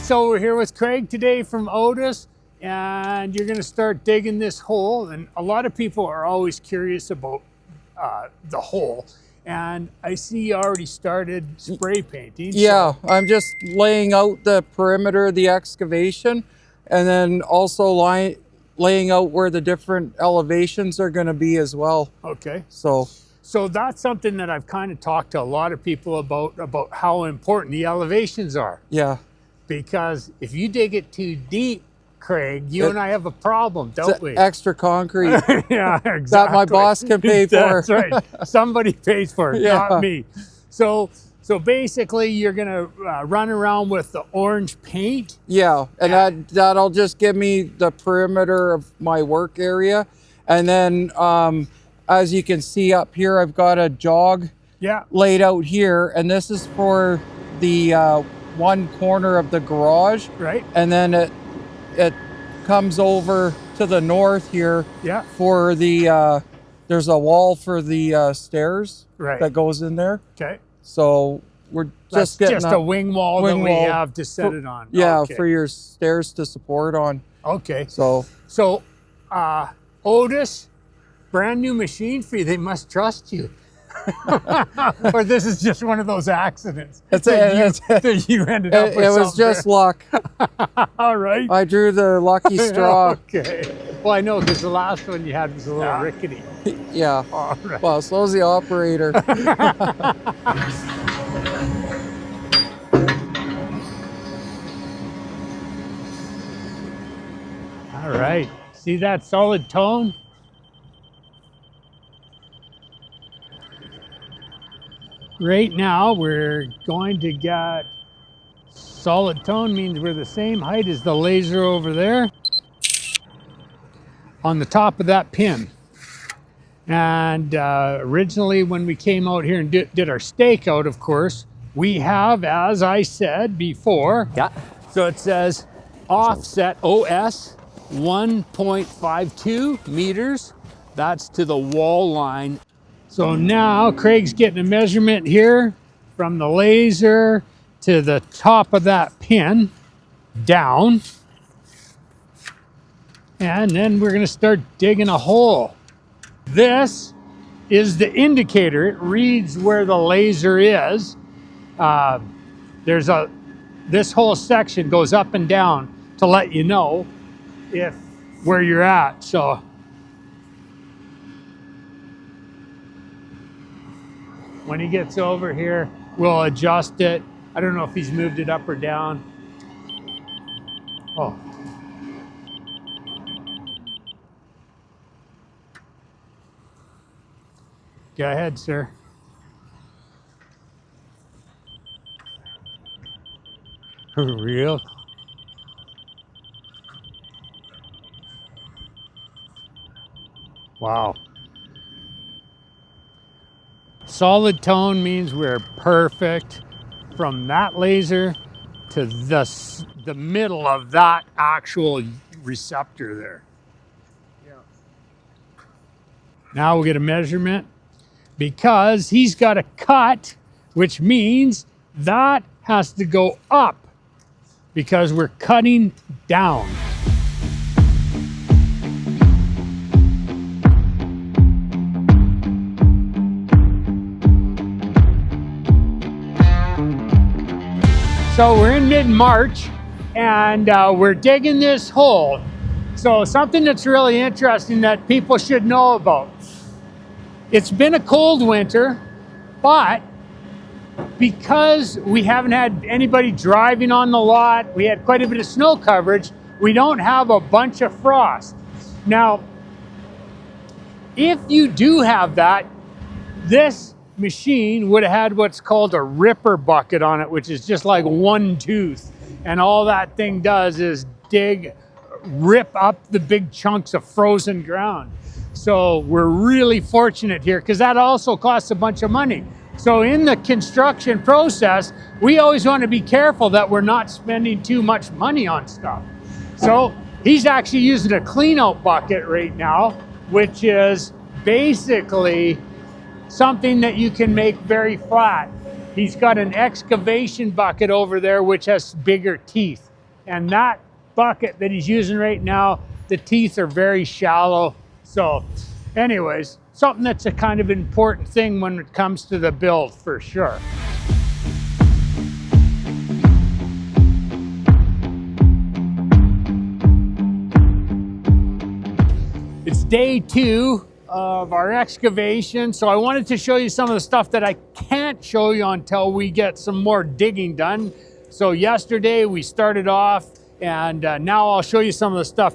so we're here with Craig today from Otis, and you're going to start digging this hole. And a lot of people are always curious about the hole. And I see you already started spray painting. Yeah, so I'm just laying out the perimeter of the excavation, and then also laying out where the different elevations are going to be as well. Okay. So that's something that I've kind of talked to a lot of people about how important the elevations are. Yeah. Because if you dig it too deep, Craig, you and I have a problem, don't we? Extra concrete. Yeah, exactly. That my boss can pay for. That's right. Somebody pays for it, Yeah. not me. So basically, you're gonna run around with the orange paint. Yeah, and that'll just give me the perimeter of my work area, and then as you can see up here, I've got a jog laid out here, and this is for the one corner of the garage, right? And then it comes over to the north here for the there's a wall for the stairs that goes in there. Okay. So we're just getting a wing wall that we have to set it on. Yeah, okay. For your stairs to support on. Okay. So Otis, brand new machine for you. They must trust you. Or this is just one of those accidents that you ended up with. It was just luck. All right. I drew the lucky straw. Okay. Well, I know, because the last one you had was a little rickety. Yeah. All right. Well, so's the operator. All right. See that solid tone? Right now, we're going to get solid tone, means we're the same height as the laser over there on the top of that pin. And originally, when we came out here and did our stakeout, of course, we have, as I said before, so it says offset OS 1.52 meters. That's to the wall line. So now Craig's getting a measurement here from the laser to the top of that pin down. And then we're gonna start digging a hole. This is the indicator. It reads where the laser is. This whole section goes up and down to let you know where you're at. So when he gets over here, we'll adjust it. I don't know if he's moved it up or down. Oh. Go ahead, sir. Real? Wow. Solid tone means we're perfect from that laser to the middle of that actual receptor there. Yeah. Now we'll get a measurement, because he's got a cut, which means that has to go up because we're cutting down. So we're in mid-March, and we're digging this hole. So something that's really interesting that people should know about. It's been a cold winter, but because we haven't had anybody driving on the lot, we had quite a bit of snow coverage, we don't have a bunch of frost. Now, if you do have that, this machine would have had what's called a ripper bucket on it, which is just like one tooth. And all that thing does is rip up the big chunks of frozen ground. So we're really fortunate here, because that also costs a bunch of money. So in the construction process, we always want to be careful that we're not spending too much money on stuff. So he's actually using a clean out bucket right now, which is basically something that you can make very flat. He's got an excavation bucket over there which has bigger teeth. And that bucket that he's using right now, the teeth are very shallow. So anyways, something that's a kind of important thing when it comes to the build for sure. It's day 2 of our excavation. So I wanted to show you some of the stuff that I can't show you until we get some more digging done. So yesterday we started off, and now I'll show you some of the stuff.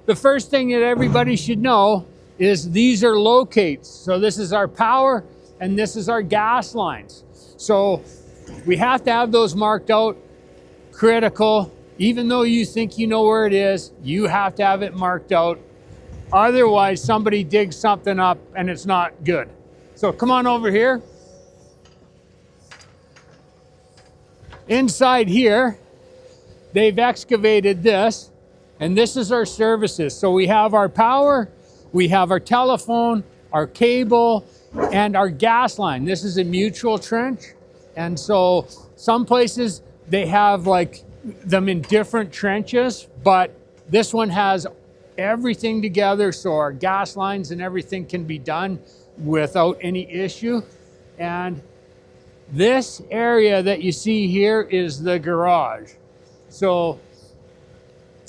The first thing that everybody should know is these are locates. So this is our power and this is our gas lines. So we have to have those marked out. Critical. Even though you think you know where it is, you have to have it marked out. Otherwise, somebody digs something up and it's not good. So come on over here. Inside here, they've excavated this, and this is our services. So we have our power, we have our telephone, our cable, and our gas line. This is a mutual trench. And so some places they have like them in different trenches, but this one has everything together, so our gas lines and everything can be done without any issue. And this area that you see here is the garage. So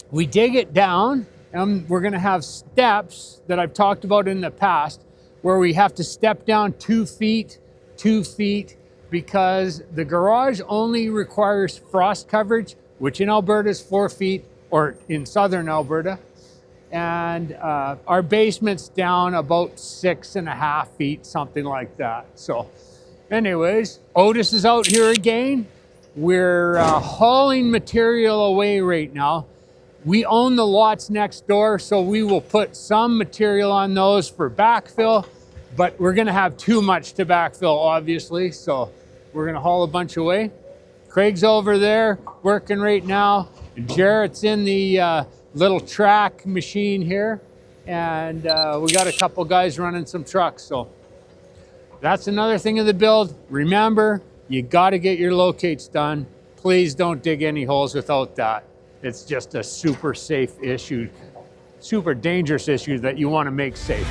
we dig it down, and we're going to have steps that I've talked about in the past where we have to step down 2 feet, 2 feet, because the garage only requires frost coverage, which in Alberta is 4 feet, or in southern Alberta. And our basement's down about 6.5 feet, something like that. So anyways, Otis is out here again. We're hauling material away right now. We own the lots next door, so we will put some material on those for backfill, but we're gonna have too much to backfill, obviously, so we're gonna haul a bunch away. Craig's over there working right now. Jarrett's in the little track machine here, and we got a couple guys running some trucks. So that's another thing of the build. Remember, you got to get your locates done. Please don't dig any holes without that. It's just a super safe issue, super dangerous issue that you want to make safe.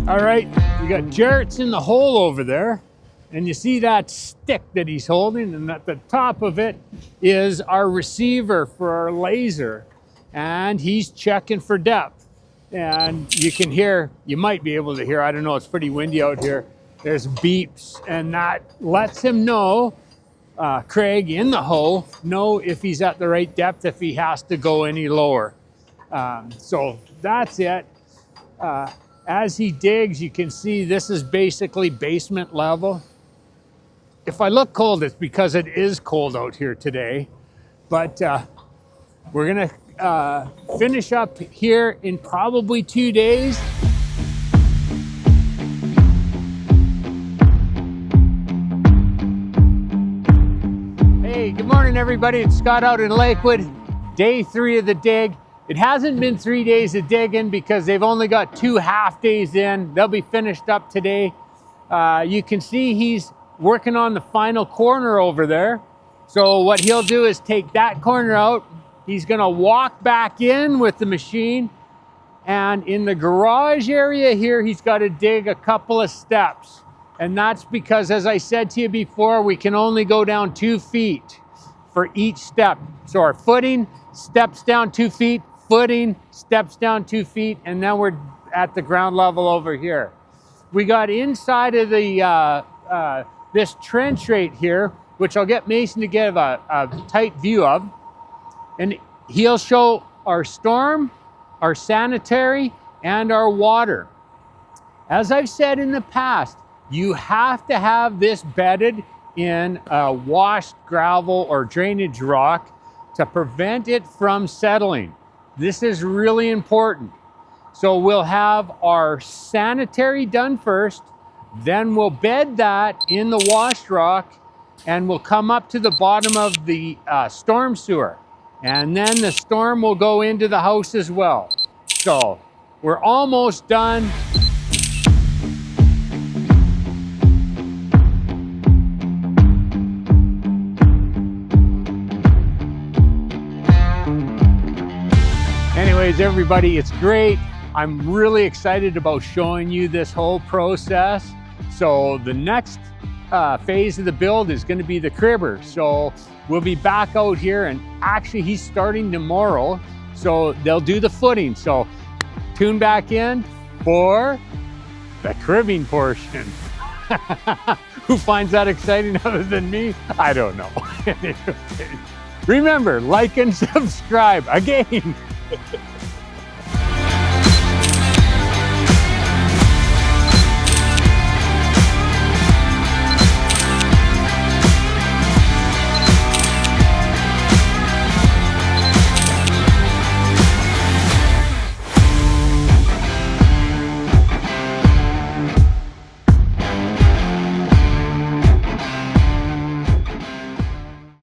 All right, we got Jarrett's in the hole over there, and you see that stick that he's holding, and at the top of it is our receiver for our laser, and he's checking for depth. And you can hear, you might be able to hear, I don't know, it's pretty windy out here, there's beeps, and that lets him know, Craig in the hole, know if he's at the right depth, if he has to go any lower. So that's it. As he digs, you can see this is basically basement level. If I look cold, it's because it is cold out here today. But we're gonna finish up here in probably 2 days. Hey, good morning everybody. It's Scott out in Lakewood. Day 3 of the dig. It hasn't been 3 days of digging because they've only got 2 half days in. They'll be finished up today. You can see he's working on the final corner over there. So what he'll do is take that corner out. He's gonna walk back in with the machine. And in the garage area here, he's gotta dig a couple of steps. And that's because, as I said to you before, we can only go down 2 feet for each step. So our footing steps down 2 feet, footing steps down 2 feet, and then we're at the ground level over here. We got inside of the this trench right here, which I'll get Mason to give a tight view of, and he'll show our storm, our sanitary, and our water. As I've said in the past, you have to have this bedded in washed gravel or drainage rock to prevent it from settling. This is really important. So we'll have our sanitary done first, then we'll bed that in the washed rock, and we'll come up to the bottom of the storm sewer. And then the storm will go into the house as well. So we're almost done. anyways, everybody, it's great. I'm really excited about showing you this whole process. So the next phase of the build is going to be the cribber. So we'll be back out here, and actually he's starting tomorrow. So they'll do the footing. So tune back in for the cribbing portion. Who finds that exciting other than me? I don't know. Remember, like and subscribe again.